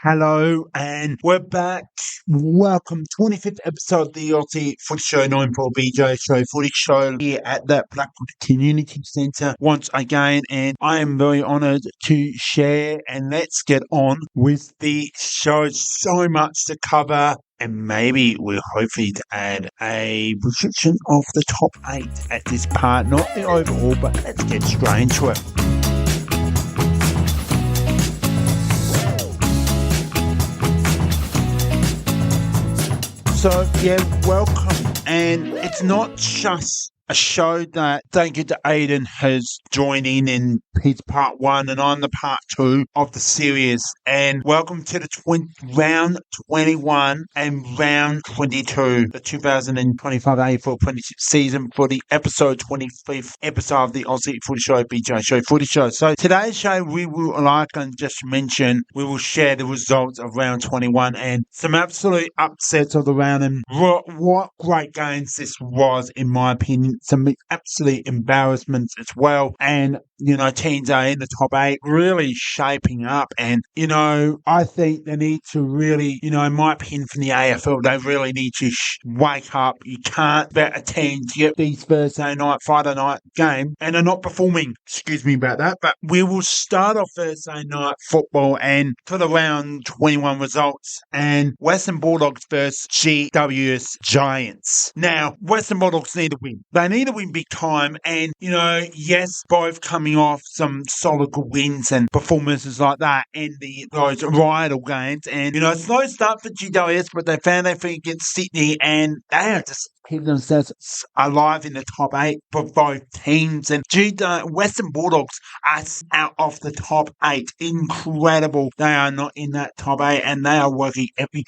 Hello, and we're back. Welcome, 25th episode of the Aussie Footy Show, 9-4 BJ Footy Show here at the Blackwood Community Centre once again, and I am very honoured to share, and let's get on with the show. So much to cover, and maybe we're hopefully to add a prediction of the top 8 at this part, not the overall, but let's get straight into it. So, welcome. And it's not just a show that thank you to Aidan has joined in his part 1 and I'm the part 2 of the series. And welcome to the round 21 and round 22, the 2025 AFL Premiership season for the episode 25th episode of the Aussie Footy Show, BJ Footy Show. So today's show, we will, like I just mentioned, we will share the results of round 21 and some absolute upsets of the round, and what great games this was, in my opinion. Some absolute embarrassments as well. And, teams are in the top 8 really shaping up. And, I think they need to really, in my opinion, from the AFL, they really need to wake up. You can't bet a team to get these Thursday night, Friday night game and are not performing. Excuse me about that. But we will start off Thursday night football and for the round 21 results. And Western Bulldogs versus GWS Giants. Now, Western Bulldogs need a win. They need to win big time, and yes, both coming off some solid good wins and performances like that in those rival games, and a slow start for GWS, but they found their feet against Sydney, and they are just keep themselves alive in the top 8 for both teams. And Western Bulldogs are out of the top 8. Incredible. They are not in that top 8, and they are working every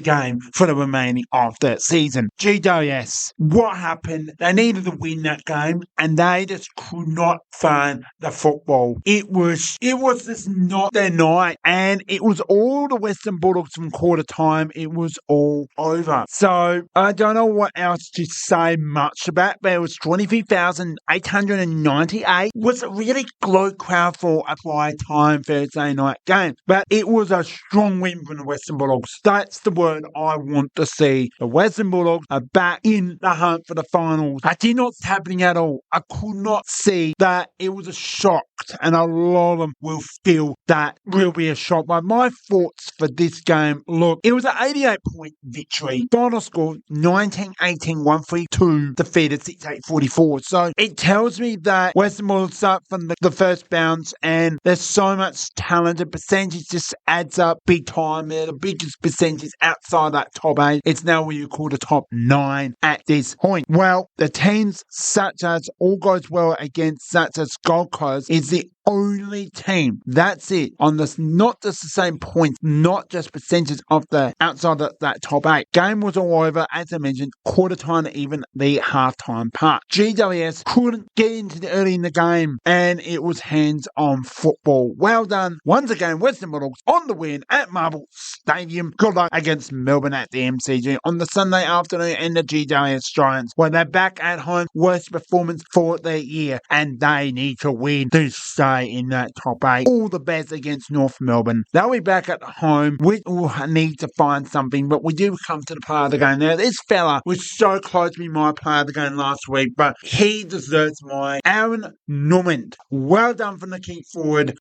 game for the remaining of the season. GWS, what happened? They needed to win that game, and they just could not find the football. It was just not their night, and it was all the Western Bulldogs from quarter time. It was all over. So I don't know what else to say much about, but it was 23,898. Was a really low crowd for a prime time Thursday night game, but it was a strong win from the Western Bulldogs. That's the word I want to see. The Western Bulldogs are back in the hunt for the finals. I did not see happening at all. I could not see that. It was a shock, and a lot of them will feel that will be a shock. But my thoughts for this game, look, it was an 88-point victory. Final score 19-18-132, defeated 6-8-44. So it tells me that Western Bulldogs start from the first bounce, and there's so much talent. The percentage just adds up big time. They're the biggest percentages outside that top 8. It's now what you call the top 9 at this point. Well, the teams such as All Goes Well against such as Gold Coast is the only team, that's it, on this, not just the same points, not just percentage of the outside of that top 8. Game was all over, as I mentioned, quarter time, even the halftime part. GWS couldn't get into the early in the game, and it was hands-on football. Well done. Once again, Western Bulldogs on the win at Marvel Stadium. Good luck against Melbourne at the MCG on the Sunday afternoon, and the GWS Giants, where they're back at home, worst performance for the year, and they need to win to stay in that top 8. All the best against North Melbourne. They'll be back at home. We will need to find something, but we do come to the part of the game. Now, this fella was so close to be my player of the game last week, but he deserves my Aaron Normand. Well done from the key forward.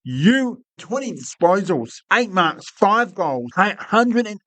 20 disposals, 8 marks, 5 goals, 113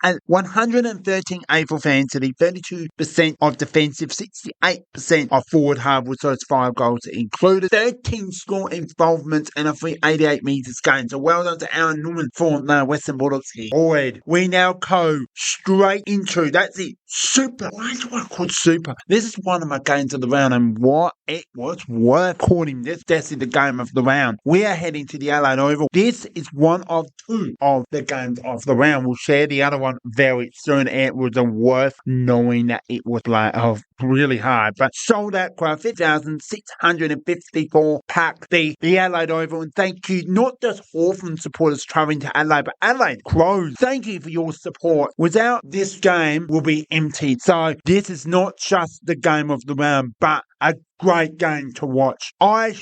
AFL fantasy, 32% of defensive, 68% of forward half with those 5 goals included, 13 score involvements and a free 88 metres gained. So well done to Aaron Norman for the Western Bulldogs here. Forward, we now go straight into, that's it, Super. Why do I call it Super? This is one of my games of the round, and what it was worth calling this definitely the game of the round. We are heading to the Adelaide Oval. This is one of 2 of the games of the round. We'll share the other one very soon. It was worth knowing that it was really hard, but sold out crowd, 5,654 packed the Adelaide Oval, and thank you not just Hawthorn supporters travelling to Adelaide, but Adelaide Crows. Thank you for your support. Without this game, will be empty. So this is not just the game of the round, but a great game to watch. Will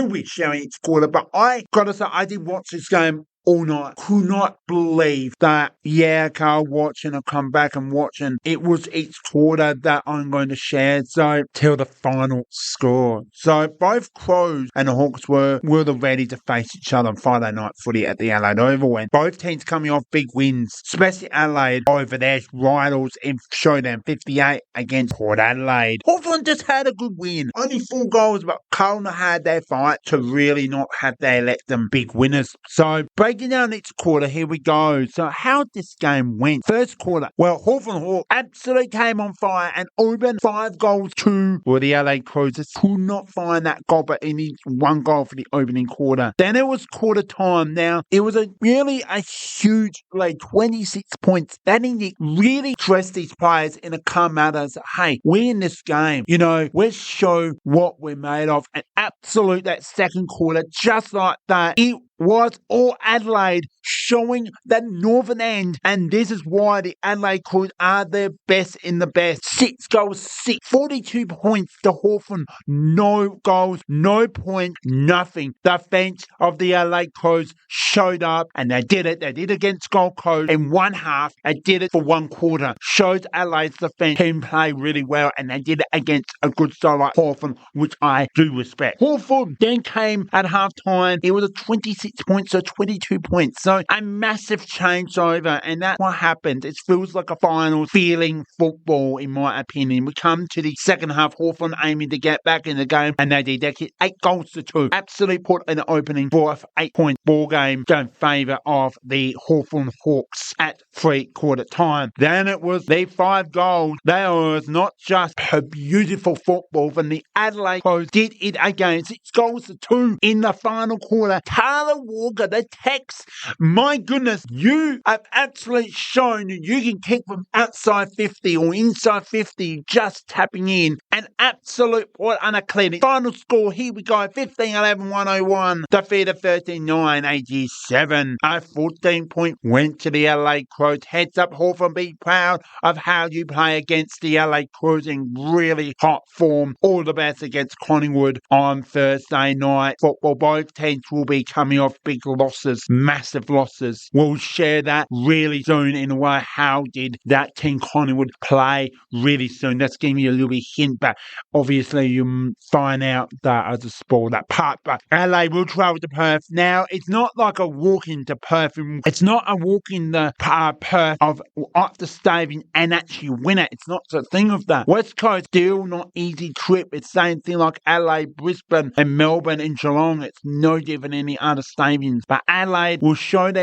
be sharing each quarter, but I gotta say, I did watch this game all night. Could not believe that, yeah, Carl, watching, I come back and watching. It was each quarter that I'm going to share. So, till the final score. So, both Crows and the Hawks were ready to face each other on Friday night footy at the Adelaide Oval, and both teams coming off big wins, especially Adelaide over their rivals in Showdown 58 against Port Adelaide. Hawthorn just had a good win. Only 4 goals, but Carlton had their fight to really not have they let them big winners. So, breaking down each quarter, here we go. So, how this game went. First quarter, well, Hawthorn Hawks absolutely came on fire and opened 5 goals to the LA Crows. Just could not find that goal, but it needs 1 goal for the opening quarter. Then it was quarter time. Now, it was really a huge play, 26 points. That really dressed these players in a calm manner. Hey, we in this game, let's show what we're made of. And absolute that second quarter, just like that, it was all Adelaide showing that northern end, and this is why the Adelaide Crows are their best in the best. 6 goals, 42 points to Hawthorn, no goals, no point, nothing. The bench of the Adelaide Crows showed up, and they did it. They did it against Gold Coast in one half. They did it for 1 quarter. Shows Adelaide's defense can play really well, and they did it against a good side like Hawthorn, which I do respect. Hawthorn then came at half time. It was a 26 points, so 22 points. So a massive changeover, and that's what happened. It feels like a final feeling football, in my opinion. We come to the second half, Hawthorn aiming to get back in the game, and they did. They hit 8 goals to 2. Absolutely put an opening for an 8-point ball game in favour of the Hawthorn Hawks at 3/4 time. Then it was the 5 goals. They was not just a beautiful football, but the Adelaide Crows did it again. 6 goals to 2 in the final quarter. Tyler Walker, the Tex, my goodness, you have absolutely shown you can kick from outside 50 or inside 50, just tapping in. An absolute point and a clinic. Final score, here we go, 15-11-101, defeated 13-9, 87. A 14-point win to the LA Crows. Heads up, Hawthorn, be proud of how you play against the LA Crows in really hot form. All the best against Collingwood on Thursday night football. Both teams will be coming off big losses, massive losses. We'll share that really soon in a way. How did that team Collingwood play really soon? That's giving me a little bit hint, but obviously you find out that as a spoil that part. But LA will travel to Perth. Now, it's not like a walk into Perth. It's not a walk in the Perth of up the stadium and actually win it. It's not the thing of that. West Coast, still not easy trip. It's same thing like Adelaide, Brisbane and Melbourne and Geelong. It's no different than any other stadiums. But Adelaide will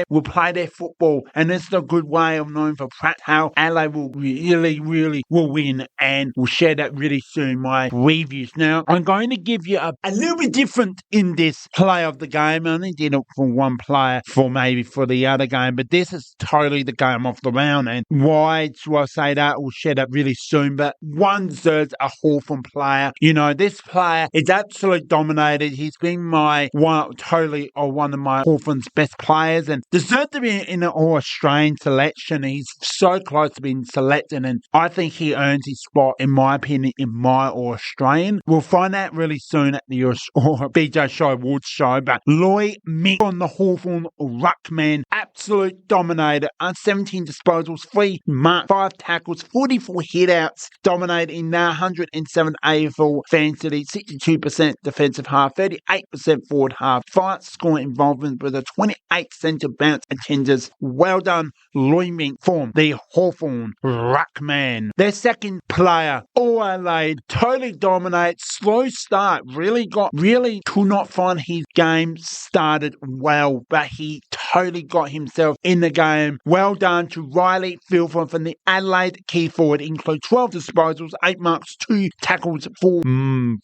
will play their football, and it's a good way of knowing for practice how Adelaide will really will win, and we'll share that really soon, my reviews. Now, I'm going to give you a little bit different in this play of the game. I only did it for one player for the other game, but this is totally the game of the round. And why do I say that? We'll share that really soon, but one deserves a Hawthorn player. This player is absolutely dominated. He's been one of my Hawthorn's best players, and deserved to be in an All-Australian selection. He's so close to being selected, and I think he earns his spot, in my opinion, in my All-Australian. We'll find out really soon at the BJ Show Awards show, but Lloyd Mick on the Hawthorn ruckman, absolute dominator, 17 disposals, 3 marks, 5 tackles, 44 hitouts, dominating now 107 AFL fantasy, 62% defensive half, 38% forward half, 5 score involvement with a 28 centre bounce attenders. Well done, Lloyd Mick from the Hawthorn ruckman. Their second player, all Adelaide, totally dominates, slow start, really could not find his game started well, but he totally got himself in the game. Well done to Riley Philford from the Adelaide key forward, include 12 disposals, 8 marks, 2 tackles, 4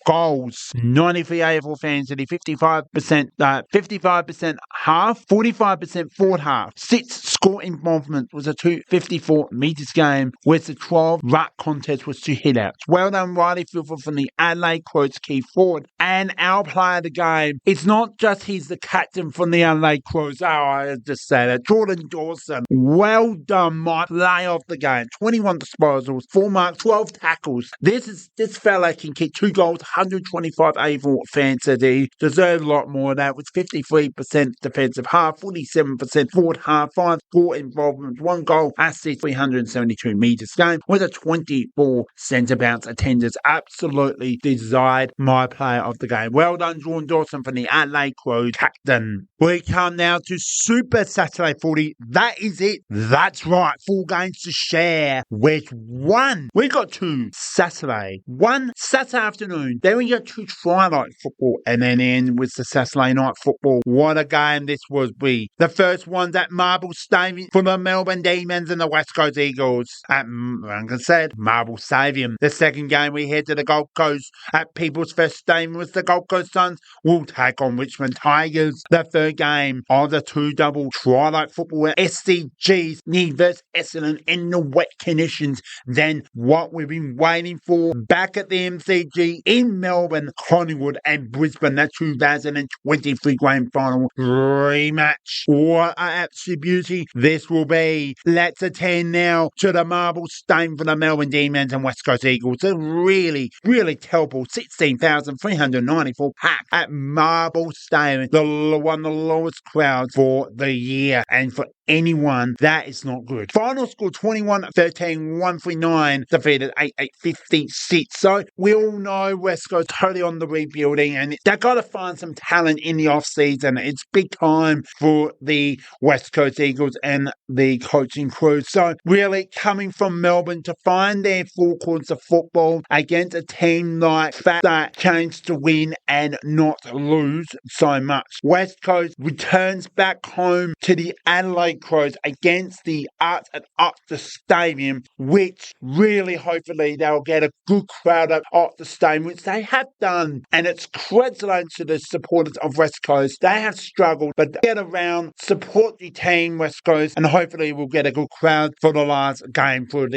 goals, 93 AFL fantasy, 55% half, 45% forward half, 6 score involvement was a 254 metres game, with the 12 ruck contest was 2 hit-outs. Well done, Riley Filford from the Adelaide Crows key forward. And our player of the game, it's not just he's the captain from the Adelaide Crows. Oh, I just say that. Jordan Dawson. Well done, my player of the game. 21 disposals, 4 marks, 12 tackles. This fella can kick 2 goals, 125 AFL fantasy. Deserves a lot more of that. With 53% defensive half, 47% forward half, 5 score involvement, 1 goal, assist, 372 metres game, with a 24 centre bounce attendance. Absolutely desired my player of the game. Well done, Jordan Dawson from the Adelaide Crows captain. We come now to Super Saturday Footy. That is it. That's right. 4 games to share with 1. We got 2 Saturday. 1 Saturday afternoon. Then we got 2 twilight football. And then in with the Saturday night football. What a game this was be. The first one's at Marble Stadium for the Melbourne Demons and the West Coast Eagles. At, like I said, Marble Stadium. The second game we head to the Gold Coast at People's First Stadium with the Gold Coast Suns will take on Richmond Tigers. The third game of the 2 double twilight football at SCG's versus Essendon in the wet conditions. Then what we've been waiting for back at the MCG in Melbourne, Collingwood and Brisbane, the 2023 grand final rematch. What an absolute beauty this will be. Let's attend now to the Marble Stadium for the Melbourne Demons and West Coast Eagles. A really terrible 16,394 pack at Marble Stadium. One of the lowest crowds for the year. And for anyone, that is not good. Final score 21-13, 139, defeated 8-8-56. So we all know West Coast totally on the rebuilding, and they've got to find some talent in the off-season. It's big time for the West Coast Eagles and the coaching crew. So really coming from Melbourne to find their full course of football against a team like that changed to win and not lose so much. West Coast returns back home to the Adelaide Crows against the Arts at Optus Stadium, which really hopefully they'll get a good crowd at Optus Stadium, which they have done. And it's congratulations to the supporters of West Coast. They have struggled, but get around, support the team, West Coast, and hopefully we'll get a good crowd for the last game for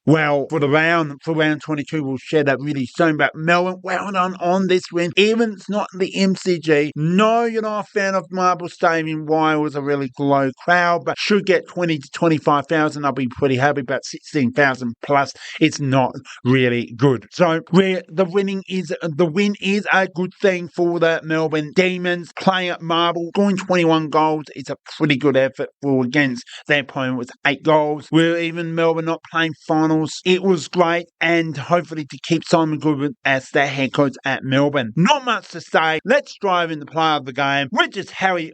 round 22. We'll share that really soon. But Melbourne, well done on this win. Even it's not the MCG. No, you're not a fan of Marble Stadium. Why it was a really low crowd, but should get 20 to 25,000. I'll be pretty happy. About 16,000 plus. It's not really good. So the win is a good thing for the Melbourne Demons. Playing at Marble, scoring 21 goals. It's a pretty good effort for against their opponent with 8 goals. We're even Melbourne not playing finals. It was great, and hopefully to keep Simon Goodwin as their head coach at Melbourne. Not much to say. Let's dive in the player of the game, which is Harry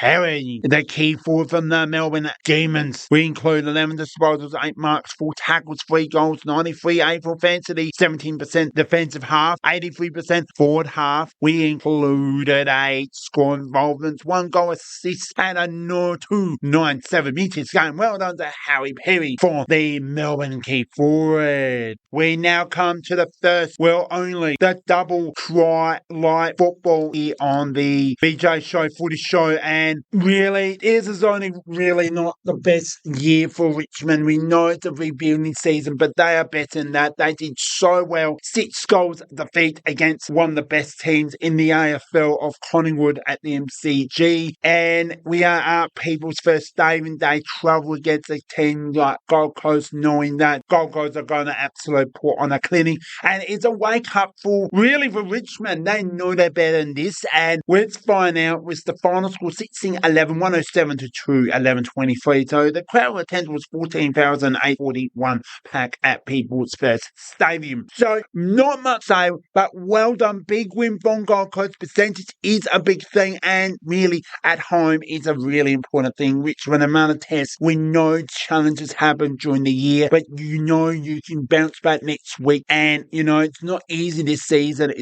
Perry, the key forward from the Melbourne Demons. We include 11 disposals, 8 marks, 4 tackles, 3 goals, 93 AFL fantasy, 17% defensive half, 83% forward half. We included 8 score involvements, 1 goal assist, and a 297 metres game. Well done to Harry Perry for the Melbourne key forward. We now come to the first, the double twilight football here on the BJ Footy Show, and really, this is only really not the best year for Richmond. We know it's a rebuilding season, but they are better than that. They did so well. 6 goals defeat against one of the best teams in the AFL of Collingwood at the MCG, and we are at People's First Stadium. They travel against a team like Gold Coast, knowing that Gold Coast are going to absolutely put on a clinic, and it's a wake up for Richmond. They know they're better than this, and let's find out with the final score 107 to 11-23. So the crowd attendance was 14,841 pack at People's First Stadium. So not much to say, but well done. Big win from Gold Coast. Percentage is a big thing, and really at home is a really important thing. Richmond amount of tests. We know challenges happen during the year, but you know you can bounce back next week. And you know it's not easy this season.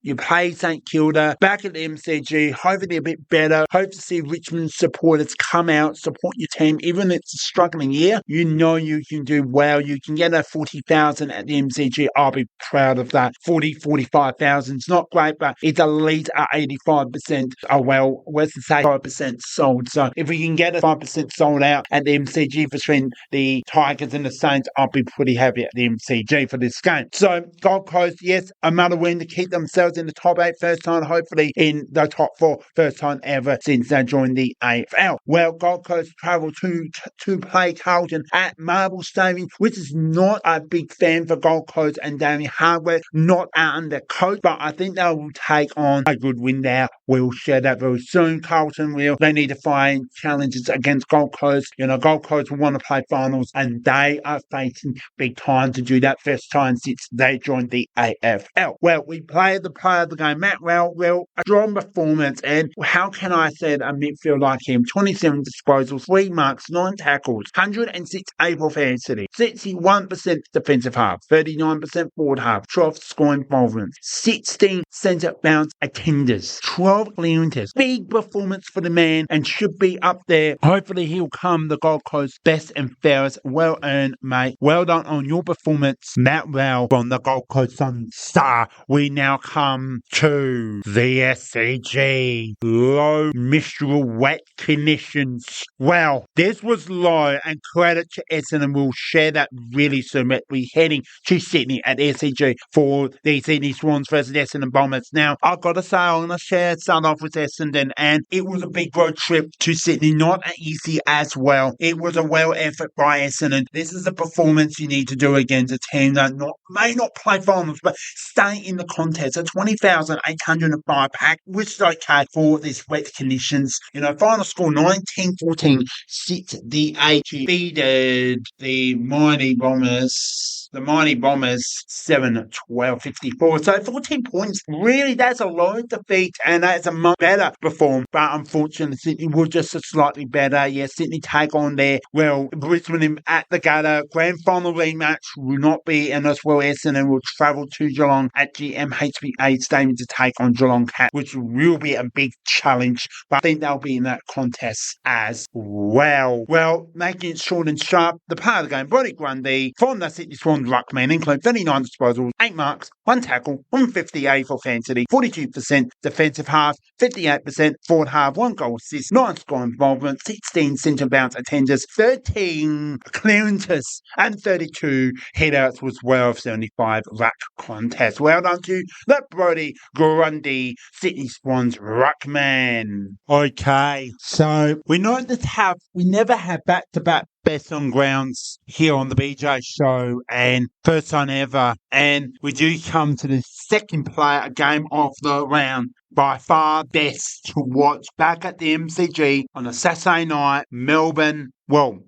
You play St Kilda back at the MCG. Hopefully a bit better. Hope to see Richmond supporters come out, support support your team, even if it's a struggling year, you know you can do well. You can get a 40,000 at the MCG. I'll be proud of that. 45,000. It's not great, but it's at least at 85%. Oh, well, let's say 5% sold. So if we can get a 5% sold out at the MCG between the Tigers and the Saints, I'll be pretty happy at the MCG for this game. So Gold Coast, yes, another win to keep themselves in the top 8 first time, hopefully in the top 4 first time ever since they joined the AFL. Well, Gold Coast travel to play Carlton at Marble Stadium, which is not a big fan for Gold Coast and Danny Hardware, not under coach, but I think they will take on a good win there. We'll share that very soon. Carlton they need to find challenges against Gold Coast. Gold Coast will want to play finals, and they are facing big time to do that first time since they joined the AFL. Well, we played the player of the game, Matt Rowell. Well, a strong performance, and how can I say it, a midfield like him? 27 disposals, 3 marks, 9 tackles, 106 able fantasy, 61% defensive half, 39% forward half, 12 scoring involvements, 16 centre bounce attenders, 12 clearances. Big performance for the man and should be up there. Hopefully he'll come the Gold Coast best and fairest. Well earned, mate. Well done on your performance, Matt Rowell from the Gold Coast Sun Star. We now come to the SCG. Low mistral wet conditions. Well, this was low, and credit to Essendon. We'll share that really soon. We're heading to Sydney at SCG for the Sydney Swans versus Essendon Bombers. Now, I've got to say, I'm going to start off with Essendon, and it was a big road trip to Sydney, not easy as well. It was a well effort by Essendon. This is a performance you need to do against a team that may not play finals, but stay in the contest. A 20,805 pack, which is okay for these wet conditions. Final score 19-14, sits the 8, defeated the Mighty Bombers. The Mighty Bombers 7-12-54. So 14 points. Really, that's a low defeat, and that's a much better perform. But unfortunately, Sydney was just slightly better. Yes, Sydney take on Brisbane at the gutter. Grand final rematch will not be in as well. Essendon will travel to Geelong at GMHBA Stadium to take on Geelong Cat, which will be a big challenge. But I think they'll be in that contest as well. Well, making it short and sharp, the part of the game, Brodie Grundy from the Sydney Swans ruckman include 39 disposals, 8 marks, 1 tackle, 158 for fantasy, 42% defensive half, 58% forward half, 1 goal assist, 9 score involvement, 16 centre bounce attenders, 13 clearances, and 32 headouts was well of 75 ruck contest. Well done to the Brodie Grundy Sydney Swans ruckman. Okay, so we never have back-to-back best on grounds here on the BJ Show, and first time ever, and we do come to the second player game of the round. By far best to watch back at the MCG on a Saturday night, Melbourne,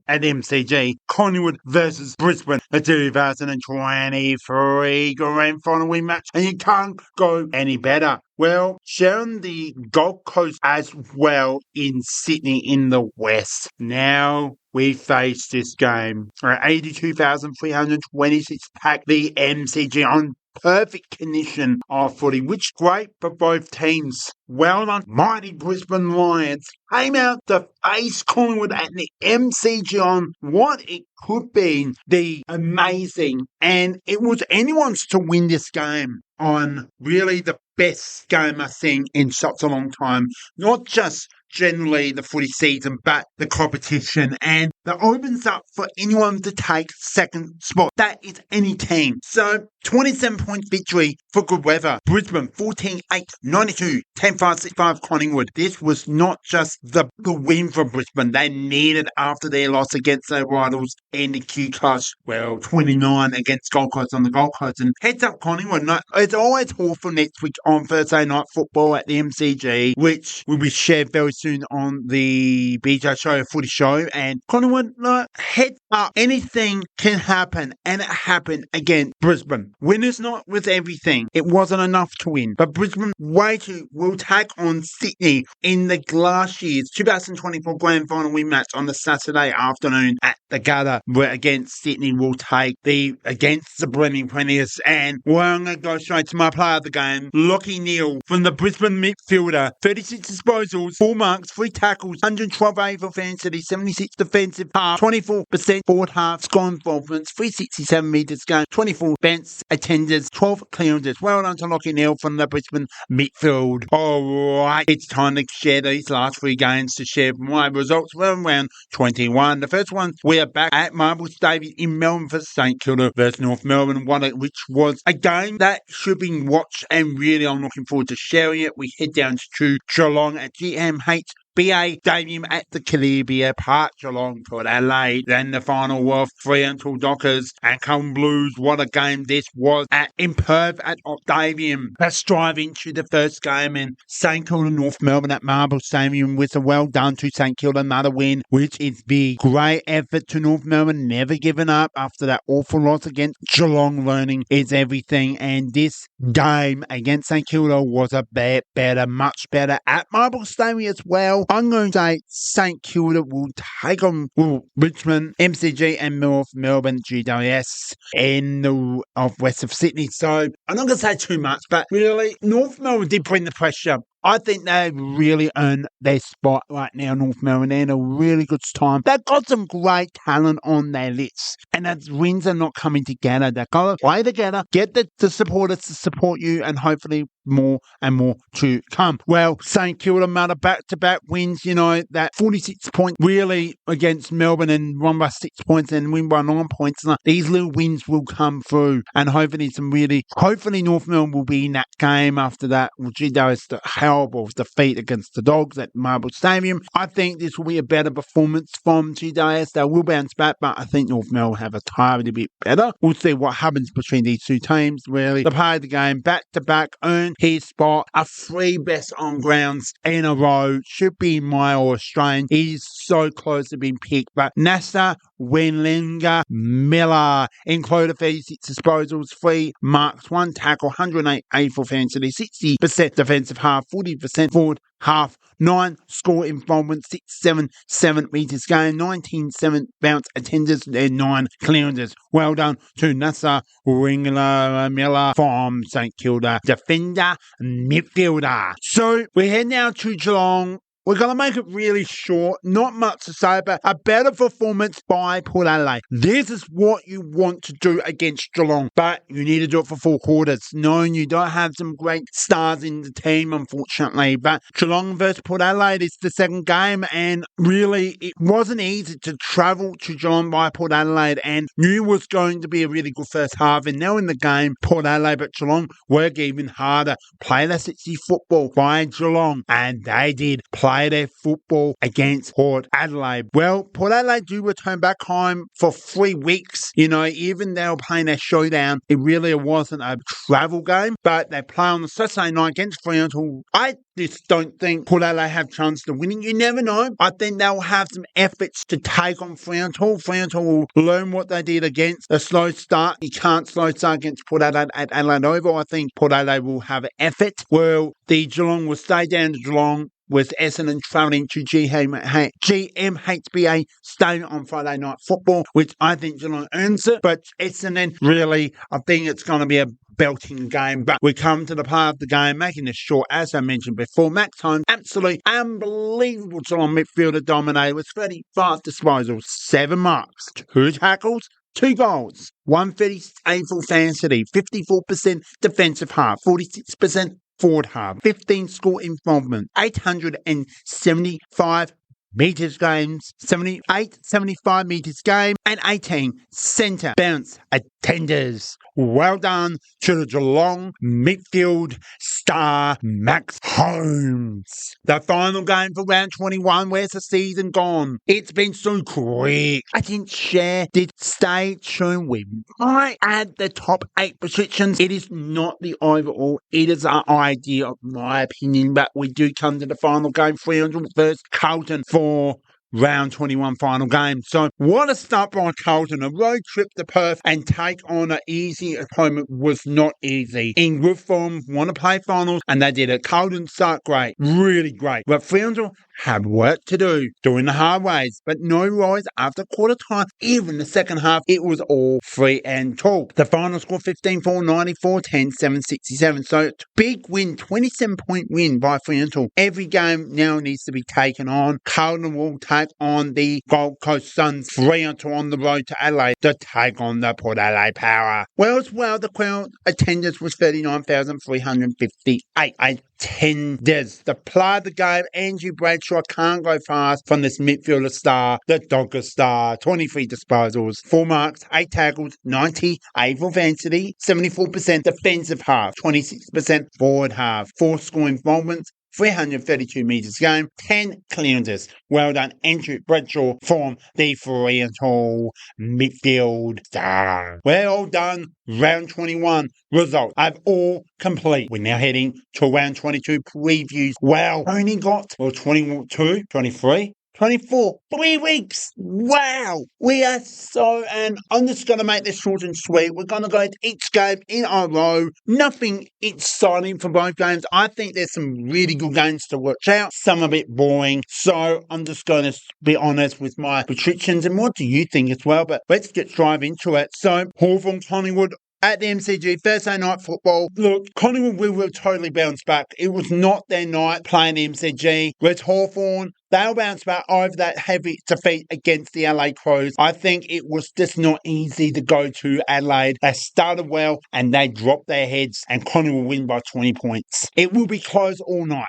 at MCG, Collingwood versus Brisbane, the 2023 Grand Final rematch, and you can't go any better. Well, sharing the Gold Coast as well in Sydney in the West. Now we face this game. 82,326 pack, the MCG on perfect condition of footy, which great for both teams. Well done, mighty Brisbane Lions came out to face Collingwood at the MCG on what it could be the amazing, and it was anyone's to win this game on really the best game I've seen in such a long time. Not just generally the footy season, but the competition, and that opens up for anyone to take second spot. That is any team. So 27 point victory for good weather. Brisbane 14-8-92, 10-5-6-5 Collingwood. This was not just the win for Brisbane. They needed after their loss against their rivals in the Q Clash. 29 against Gold Coast on the Gold Coast. And heads up Collingwood. It's always Hawthorn next week on Thursday Night Football at the MCG, which will be shared very soon on the BJ Show Footy Show. And Collingwood, heads up. Anything can happen, and it happened against Brisbane. Winners not with everything. It wasn't enough to win. But Brisbane will take on Sydney in the last year's 2024 Grand Final rematch on the Saturday afternoon at the Gutter, where against Sydney will take against the Brennan Premiers. And we're going to go straight to my player of the game, Lachie Neale from the Brisbane midfielder. 36 disposals, 4 marks, 3 tackles, 112 AFL fantasy, 76 defensive half, 24% forward half, score involvements, 367 metres game, 24 bench attenders, 12 clearances. Well done to Lachie Neale from the Brisbane midfield. Alright, it's time to share these last 3 games to share my results from round 21. The first one, we are back at Marble Stadium in Melbourne for St Kilda versus North Melbourne, which was a game that should be watched, and really I'm looking forward to sharing it. We head down to Geelong at BA Stadium at the Kilda Park, Geelong, Port Adelaide. Then the final was Fremantle Dockers and Carlton Blues. What a game this was in Perth at Stadium. Let's dive into the first game, and St Kilda North Melbourne at Marble Stadium with a well done to St Kilda, another win, which is big. Great effort to North Melbourne, never given up after that awful loss against Geelong. Learning is everything, and this game against St Kilda was a bit better, much better at Marble Stadium as well. I'm going to say St Kilda will take on Richmond, MCG, and North Melbourne GWS in the west of Sydney. So I'm not going to say too much, but really, North Melbourne did bring the pressure. I think they really earned their spot right now, North Melbourne. They're in a really good time. They've got some great talent on their list, and as wins are not coming together. They've got to play together, get the supporters to support you, and hopefully more and more to come. Well, St Kilda made a back-to-back wins, that 46 points really against Melbourne and won by 6 points and win by 9 points. And these little wins will come through, and hopefully North Melbourne will be in that game after that. The horrible defeat against the Dogs at Marble Stadium. I think this will be a better performance from GWS. They will bounce back, but I think North Melbourne have a tiny bit better. We'll see what happens between these two teams, really. The player of the game, back-to-back, earned his spot, a 3 best on grounds in a row. Should be my Australian. He's so close to being picked, but Nasser Wenlinga Miller included 36 disposals, 3 marks, 1 tackle, 108 AFL fantasy, 60% defensive half, 40% forward half, 9 score involvement, 677 metres gained, 19-7 bounce attenders, and 9 clearances. Well done to Nasser Wenlinga Miller from St Kilda, defender, midfielder. So we head now to Geelong. We're going to make it really short, not much to say, but a better performance by Port Adelaide. This is what you want to do against Geelong, but you need to do it for 4 quarters. No, you don't have some great stars in the team, unfortunately, but Geelong versus Port Adelaide is the second game, and really, it wasn't easy to travel to Geelong by Port Adelaide, and knew was going to be a really good first half, and now in the game, Port Adelaide, but Geelong work even harder, play the 60 football by Geelong, and they did play their football against Port Adelaide. Well, Port Adelaide do return back home for 3 weeks. Even they were playing their showdown, it really wasn't a travel game, but they play on the Saturday night against Fremantle. I just don't think Port Adelaide have a chance to winning. You never know. I think they'll have some efforts to take on Fremantle. Fremantle will learn what they did against a slow start. You can't slow start against Port Adelaide at Adelaide Oval. I think Port Adelaide will have an effort. Well, the Geelong will stay down to Geelong, with Essendon travelling to GMHBA Stadium on Friday Night Football, which I think Geelong earns it. But Essendon, really, I think it's going to be a belting game. But we come to the part of the game, making this short, as I mentioned before. Max Holmes, absolutely unbelievable Geelong midfielder, dominated with 35 disposals, 7 marks, 2 tackles, 2 goals, 130 AFL fantasy, 54% defensive half, 46% forward half, 15 score involvement, 875 metres games, 75 metres game, and 18 centre bounce attenders. Well done to the Geelong midfield star, Max Holmes. The final game for round 21. Where's the season gone? It's been so quick. I didn't share. Stay tuned. We might add the top 8 positions. It is not the overall. It is an idea of my opinion, but we do come to the final game, 300 versus Carlton for round 21 final game. So what a start by Carlton. A road trip to Perth and take on an easy opponent was not easy. In good form, want to play finals, and they did it. Carlton start great, really great. But Fremantle had work to do, doing the hard ways, but no rise after quarter time. Even the second half, it was all free and talk. The final score 15-4, 94, 10, 7, 67. So big win, 27-point win by Fremantle. Every game now needs to be taken on. Carlton will take on the Gold Coast Suns. Fremantle on the road to Adelaide to take on the Port Adelaide Power. The crowd attendance was 39,358. Attenders. The player of the game, Andrew Bradshaw, can't go fast from this midfielder star, the Docker star. 23 disposals, 4 marks, 8 tackles, 90 for fantasy, 74% defensive half, 26% forward half, 4 score involvements, 332 metres game, 10 clearances. Well done, Andrew Bradshaw from the Fremantle midfield star. Well done, round 21 results are all complete. We're now heading to round 22 previews. Well, only got 22, 23. 24, 3 weeks. Wow. We are and I'm just going to make this short and sweet. We're going to go to each game in a row. Nothing exciting for both games. I think there's some really good games to watch out. Some a bit boring. So I'm just going to be honest with my predictions. And what do you think as well? But let's get drive into it. So Hawthorn, Collingwood, at the MCG, Thursday night football. Look, Collingwood will totally bounce back. It was not their night playing the MCG. Whereas Hawthorn, they'll bounce back over that heavy defeat against the LA Crows. I think it was just not easy to go to Adelaide. They started well and they dropped their heads, and Collingwood will win by 20 points. It will be close all night.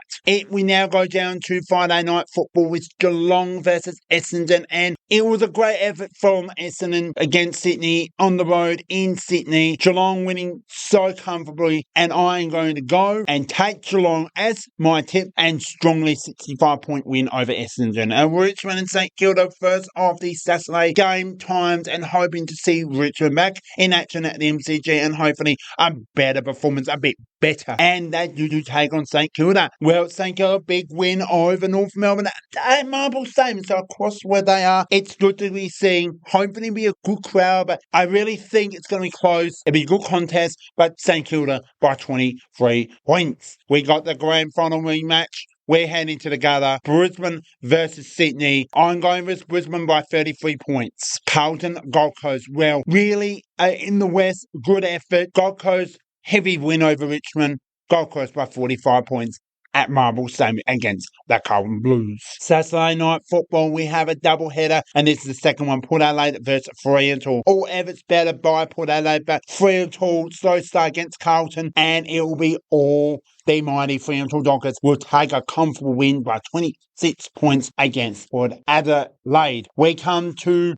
We now go down to Friday night football with Geelong versus Essendon, and it was a great effort from Essendon against Sydney on the road in Sydney. Geelong winning so comfortably, and I am going to go and take Geelong as my tip and strongly 65-point win over Essendon. And Richmond and St Kilda first of the Saturday game times, and hoping to see Richmond back in action at the MCG and hopefully a better performance, a bit better. And they do take on St Kilda. Well, St Kilda, big win over North Melbourne at Marble Stadium. So across where they are, it's good to be seeing. Hopefully be a good crowd, but I really think it's going to be close. It'll be a good contest, but St Kilda by 23 points. We got the grand final rematch. We're heading together. Brisbane versus Sydney. I'm going with Brisbane by 33 points. Carlton, Gold Coast. Well, really, in the West, good effort. Gold Coast, heavy win over Richmond. Gold Coast by 45 points at Marble Stadium against the Carlton Blues. Saturday night football, we have a double header, and this is the second one. Port Adelaide versus Fremantle. All efforts better by Port Adelaide, but Fremantle slow start against Carlton, and it will be all the mighty Fremantle Dockers will take a comfortable win by 26 points against Port Adelaide. We come to,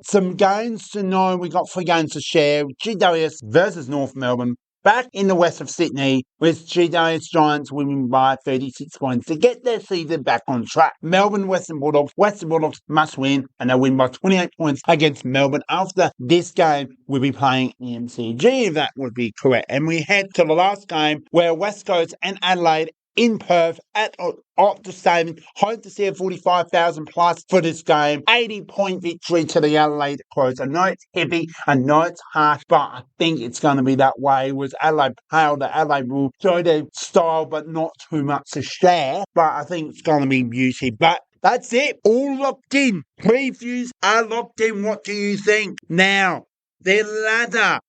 some games to know. We got 3 games to share. GWS versus North Melbourne. Back in the west of Sydney, with GWS Giants winning by 36 points to get their season back on track. Melbourne, Western Bulldogs. Western Bulldogs must win, and they win by 28 points against Melbourne. After this game, we'll be playing MCG, if that would be correct. And we head to the last game, where West Coast and Adelaide in Perth at Optus Stadium. Hope to see a 45,000 plus for this game. 80-point victory to the Adelaide Crows. I know it's heavy, I know it's harsh, but I think it's going to be that way. It was Adelaide Pale, the Adelaide will show their style, but not too much to share. But I think it's going to be beauty. But that's it. All locked in. Previews are locked in. What do you think? Now, the ladder.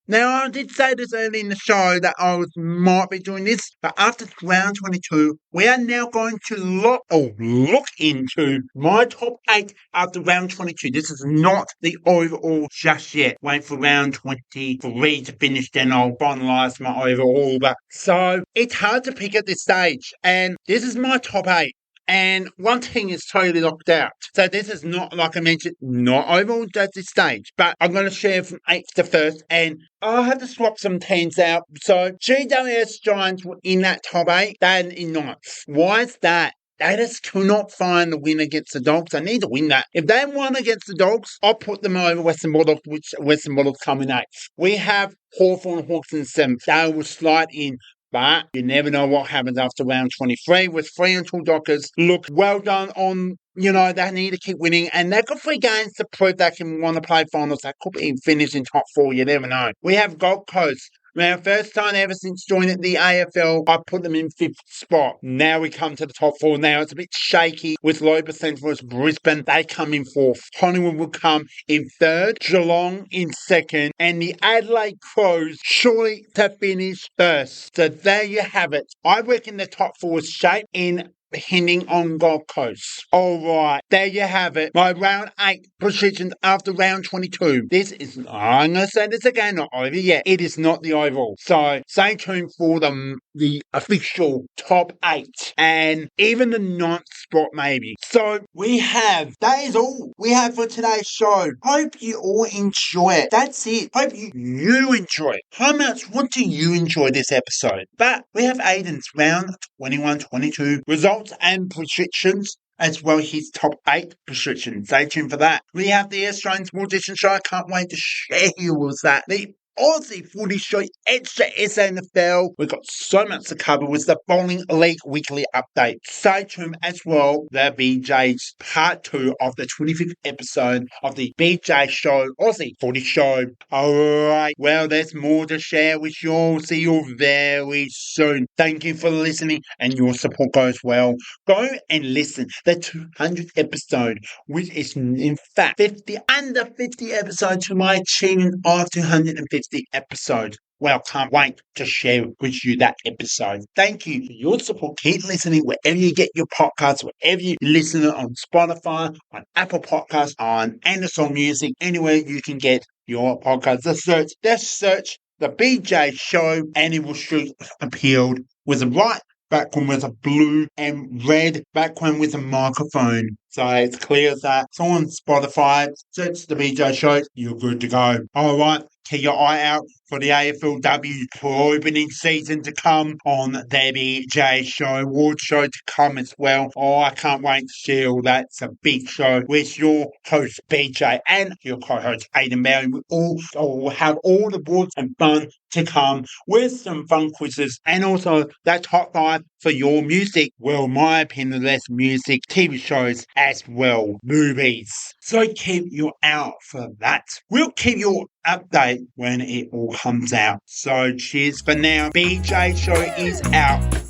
Now, I did say this early in the show that might be doing this, but after round 22, we are now going to look into my top 8 after round 22. This is not the overall just yet. Wait for round 23 to finish, then I'll finalise my overall. So, it's hard to pick at this stage, and this is my top 8. And one thing is totally locked out. So this is not, like I mentioned, not overall at this stage. But I'm going to share from 8th to 1st. And I'll have to swap some teams out. So GWS Giants were in that top 8. They're in 9th. Why is that? They just cannot find the win against the Dogs. They need to win that. If they won against the Dogs, I'll put them over Western Bulldogs, which Western Bulldogs come in 8th. We have Hawthorn, Hawks in 7th. They will slide in. But you never know what happens after round 23 with Fremantle Dockers. Look, well done on, they need to keep winning. And they've got 3 games to prove they can want to play finals. They could be finishing top 4. You never know. We have Gold Coast. Now, first time ever since joining the AFL, I put them in 5th spot. Now we come to the top 4. Now it's a bit shaky with low percent versus Brisbane. They come in 4th. Collingwood will come in 3rd. Geelong in 2nd. And the Adelaide Crows surely to finish 1st. So there you have it. I reckon the top 4 is shaped in hinting on Gold Coast. Alright, there you have it. My round 8 predictions after round 22. This is, I'm going to say this again, not over yet. It is not the overall. So stay tuned for the official top 8 and even the 9th spot maybe. So that is all we have for today's show. Hope you all enjoy it. That's it. Hope you enjoy it. What do you enjoy this episode? But we have Aiden's round 21-22 results and predictions, as well as his top 8 predictions. Stay tuned for that. We have the Australian Small Edition show. I can't wait to share you with that. The Aussie Footy Show, extra SNFL. We've got so much to cover with the Bowling League weekly update. Stay tuned as well. The BJ's part 2 of the 25th episode of the BJ Show, Aussie Footy Show. Alright, well, there's more to share with you all. See you very soon. Thank you for listening and your support goes well. Go and listen. The 200th episode, which is in fact under 50 episodes to my achievement of 250 episodes. Well, can't wait to share with you that episode. Thank you for your support. Keep listening wherever you get your podcasts, wherever you listen on Spotify, on Apple Podcasts, on Amazon Music, anywhere you can get your podcasts. Just search the BJ Show and it will shoot appeared with a right background with a blue and red background with a microphone. So it's clear as that. So on Spotify, search the BJ Show, you're good to go. Alright, keep your eye out for the AFLW opening season to come on the BJ Show, award show to come as well. Oh, I can't wait to share all that. It's a big show with your host BJ and your co-host Aidan Barry. We all have all the awards and fun to come with some fun quizzes and also that top 5 for your music. Well, my opinion, less music, TV shows as well, movies. So keep your eye out for that. We'll keep you update when it all comes out. So cheers for now. BJ Show is out.